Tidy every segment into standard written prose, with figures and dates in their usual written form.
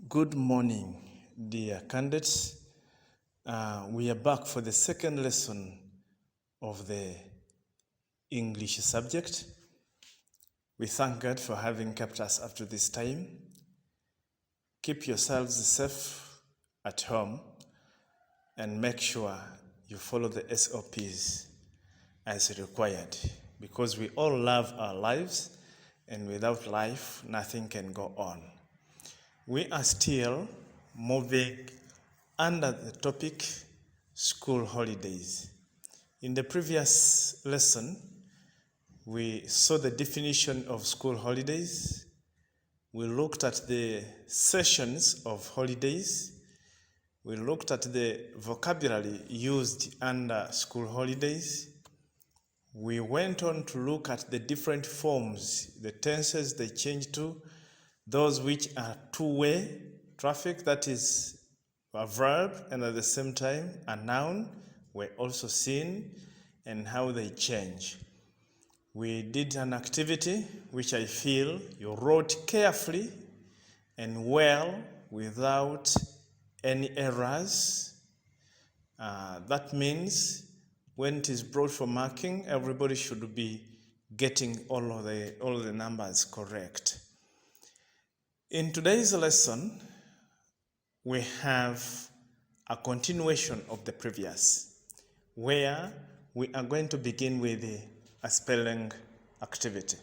Good morning, dear candidates. We are back for the second lesson of the English subject. We thank God for having kept us up to this time. Keep yourselves safe at home and make sure you follow the SOPs as required, because we all love our lives, and without life, nothing can go on. We are still moving under the topic school holidays. In the previous lesson, we saw the definition of school holidays. We looked at the sessions of holidays. We looked at the vocabulary used under school holidays. We went on to look at the different forms, the tenses they change to, those which are two-way traffic, that is a verb and at the same time a noun, were also seen, and how they change. We did an activity which I feel you wrote carefully and well without any errors. That means when it is brought for marking, everybody should be getting all the numbers correct. In today's lesson, we have a continuation of the previous, where we are going to begin with a spelling activity.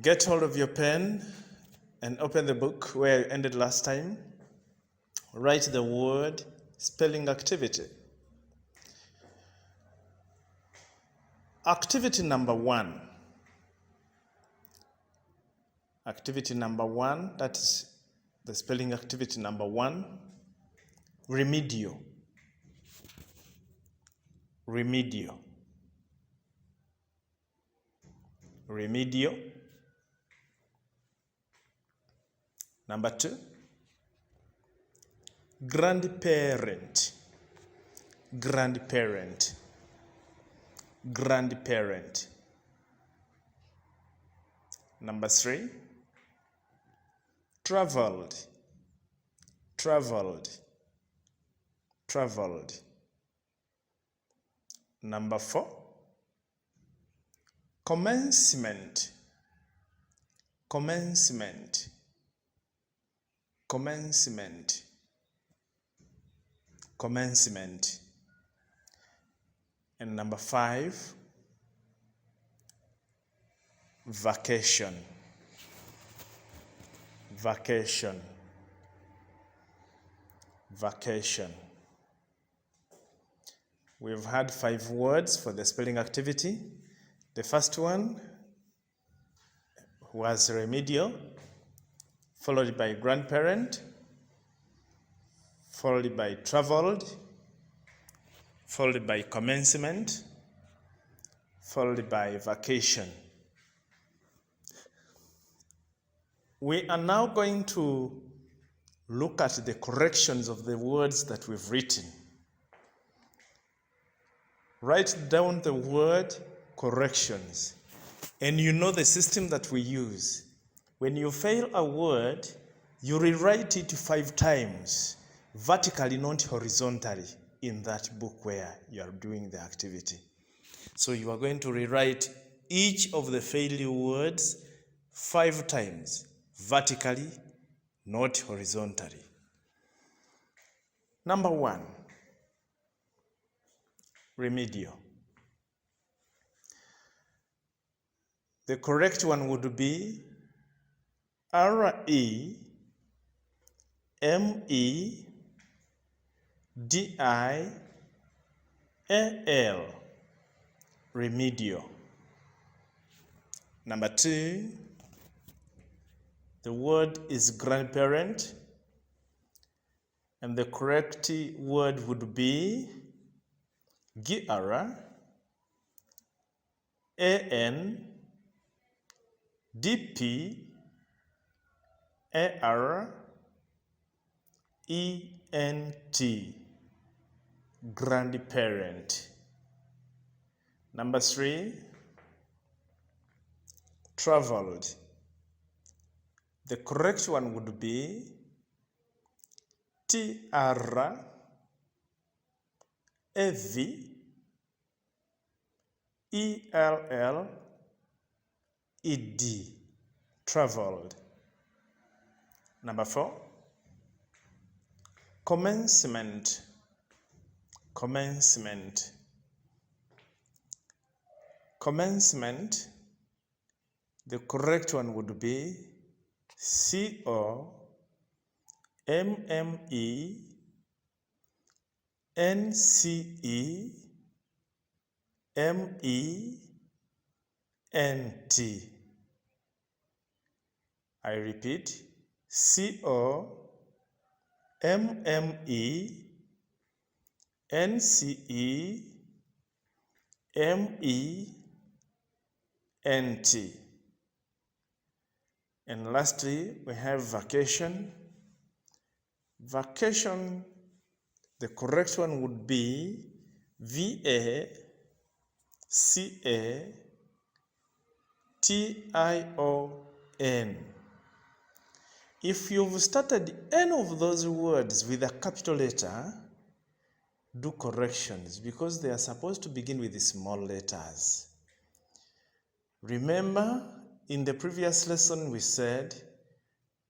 Get hold of your pen and open the book where you ended last time. Write the word spelling activity. Activity number one. Activity number one, that is the spelling activity number one, remedial. Remedial. Remedial. Number two, grandparent. Grandparent. Grandparent. Number three, traveled. Traveled. Traveled. Number four, commencement. Commencement. Commencement. Commencement. And number five, vacation. Vacation. Vacation. We've had 5 words for the spelling activity. The first one was remedial, followed by grandparent, followed by traveled, followed by commencement, followed by vacation. We are now going to look at the corrections of the words that we've written. Write down the word corrections, and you know the system that we use. When you fail a word, you rewrite it 5 times, vertically, not horizontally, in that book where you are doing the activity. So you are going to rewrite each of the failure words 5 times, vertically, not horizontally. Number 1, remedial. The correct one would be remedial, remedial. Number 2, the word is grandparent, and the correct word would be grandparent. Grandparent. Number 3, traveled. The correct one would be TRAVELED. Traveled. Number 4. Commencement. Commencement. Commencement. The correct one would be COMMENCEMENT. I repeat, COMMENCEMENT. And lastly, we have vacation. Vacation, the correct one would be VACATION. If you've started any of those words with a capital letter, do corrections because they are supposed to begin with the small letters. Remember, in the previous lesson we said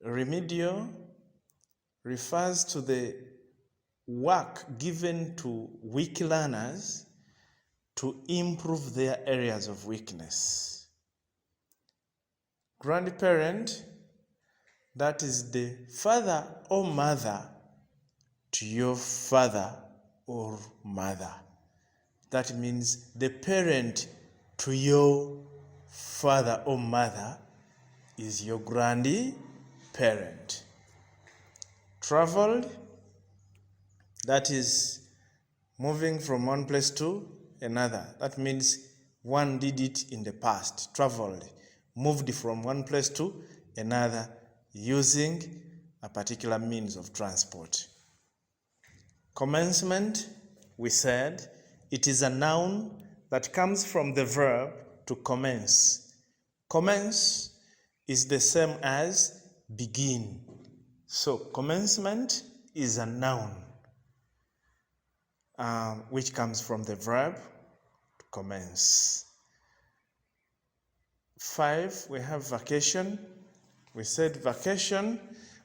remedial refers to the work given to weak learners to improve their areas of weakness. Grandparent, that is the father or mother to your father or mother. That means the parent to your father or mother is your grandparent. Traveled, that is moving from one place to another. That means one did it in the past. Traveled, moved from one place to another using a particular means of transport. Commencement, we said, it is a noun that comes from the verb to commence. Commence is the same as begin. So commencement is a noun which comes from the verb to commence. 5, we have vacation. We said vacation.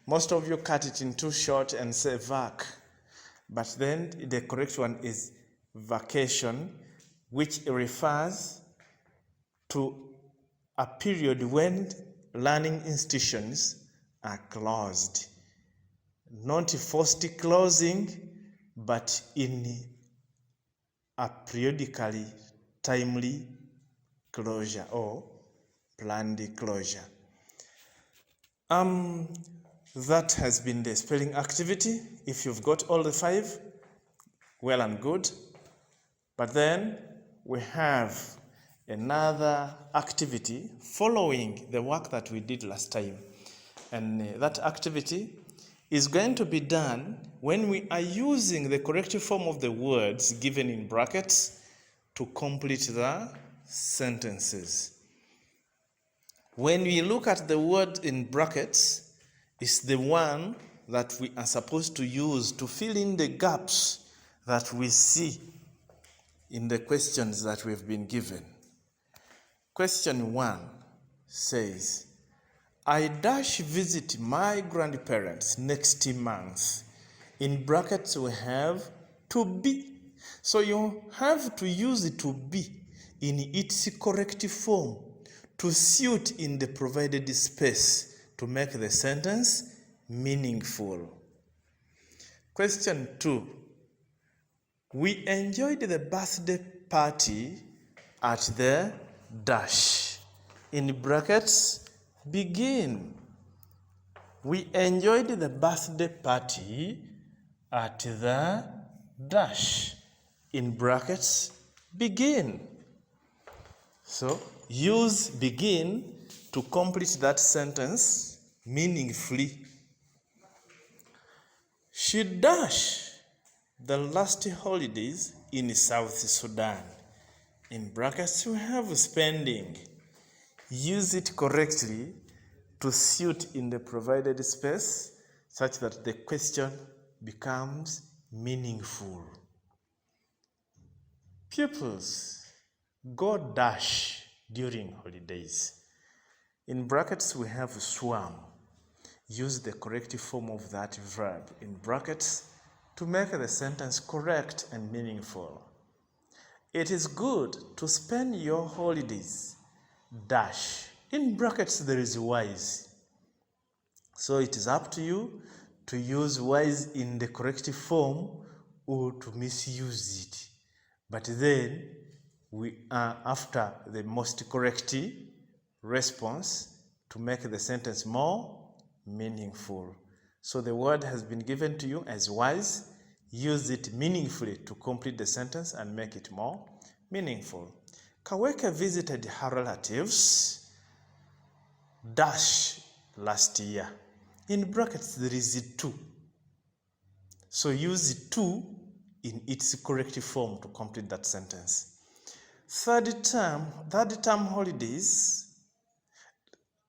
Most of you cut it in too short and say vac. But then the correct one is vacation, which refers to a period when learning institutions are closed. Not forced closing, but in a periodically timely closure or planned closure. That has been the spelling activity. If you've got all the 5, well and good. But then we have another activity following the work that we did last time. And that activity is going to be done when we are using the corrective form of the words given in brackets to complete the sentences. When we look at the word in brackets, it's the one that we are supposed to use to fill in the gaps that we see in the questions that we've been given. Question 1 says, I dash visit my grandparents next month. In brackets we have to be. So you have to use it to be in its corrective form to suit in the provided space to make the sentence meaningful. Question 2. We enjoyed the birthday party at the dash. In brackets, begin. We enjoyed the birthday party at the dash. In brackets, begin. So, use begin to complete that sentence meaningfully. She dashed the last holidays in South Sudan. In brackets, we have spending. Use it correctly to suit in the provided space such that the question becomes meaningful. Pupils, go dash during holidays. In brackets, we have swam. Use the corrective form of that verb in brackets to make the sentence correct and meaningful. It is good to spend your holidays dash. In brackets, there is wise. So it is up to you to use wise in the corrective form or to misuse it. But then we are after the most correct response to make the sentence more meaningful. So the word has been given to you as wise. Use it meaningfully to complete the sentence and make it more meaningful. Kaweke visited her relatives dash last year. In brackets, there is to. So use to in its corrective form to complete that sentence. Third term holidays,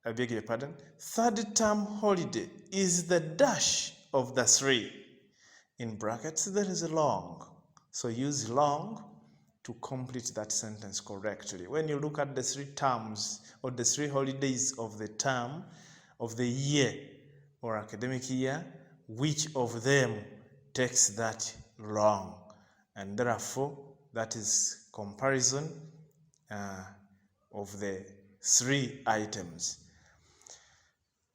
I beg your pardon. Third term holiday is the dash of the three. In brackets, there is a long. So use long to complete that sentence correctly. When you look at the 3 terms or the 3 holidays of the term of the year or academic year, which of them takes that long? And therefore, that is comparison of the 3 items.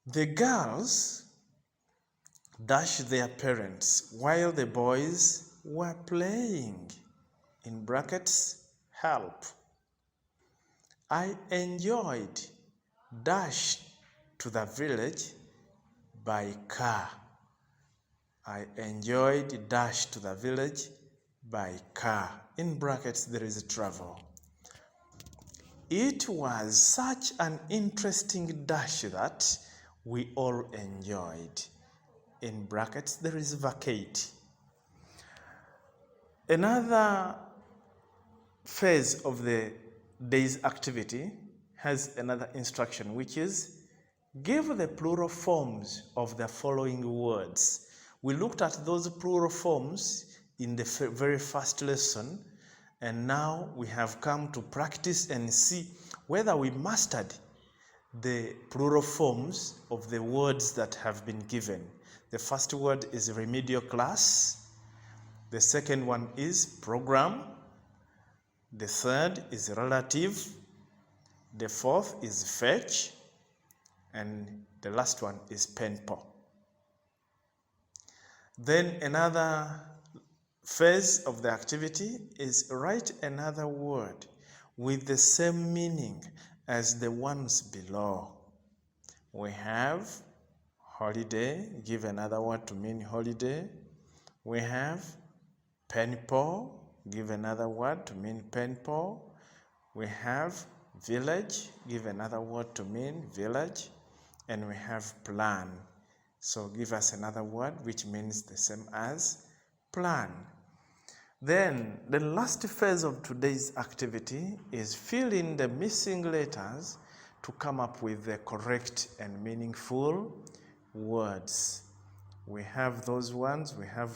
The girls dash their parents while the boys were playing. In brackets, help. I enjoyed dash to the village by car. I enjoyed dash to the village by car. In brackets, there is travel. It was such an interesting dash that we all enjoyed. In brackets, there is vacate. Another phase of the day's activity has another instruction, which is give the plural forms of the following words. We looked at those plural forms in the very first lesson, and now we have come to practice and see whether we mastered the plural forms of the words that have been given. The first word is remedial class. The second one is program. The third is relative. The fourth is fetch. And the last one is penpal. Then another phase of the activity is write another word with the same meaning as the ones below. We have holiday, give another word to mean holiday. We have penpal, give another word to mean penpal. We have village, give another word to mean village. And we have plan. So give us another word which means the same as plan. Then the last phase of today's activity is fill in the missing letters to come up with the correct and meaningful words. We have those ones. We have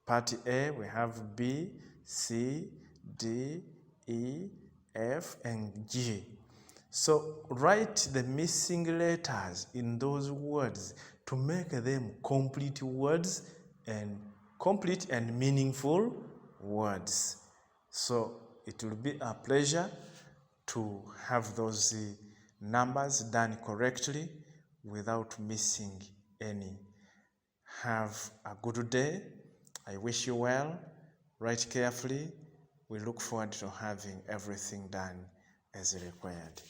part A, we have B, C, D, E, F, and G. So write the missing letters in those words to make them complete words and complete and meaningful words. So it will be a pleasure to have those numbers done correctly without missing any. Have a good day. I wish you well. Write carefully. We look forward to having everything done as required.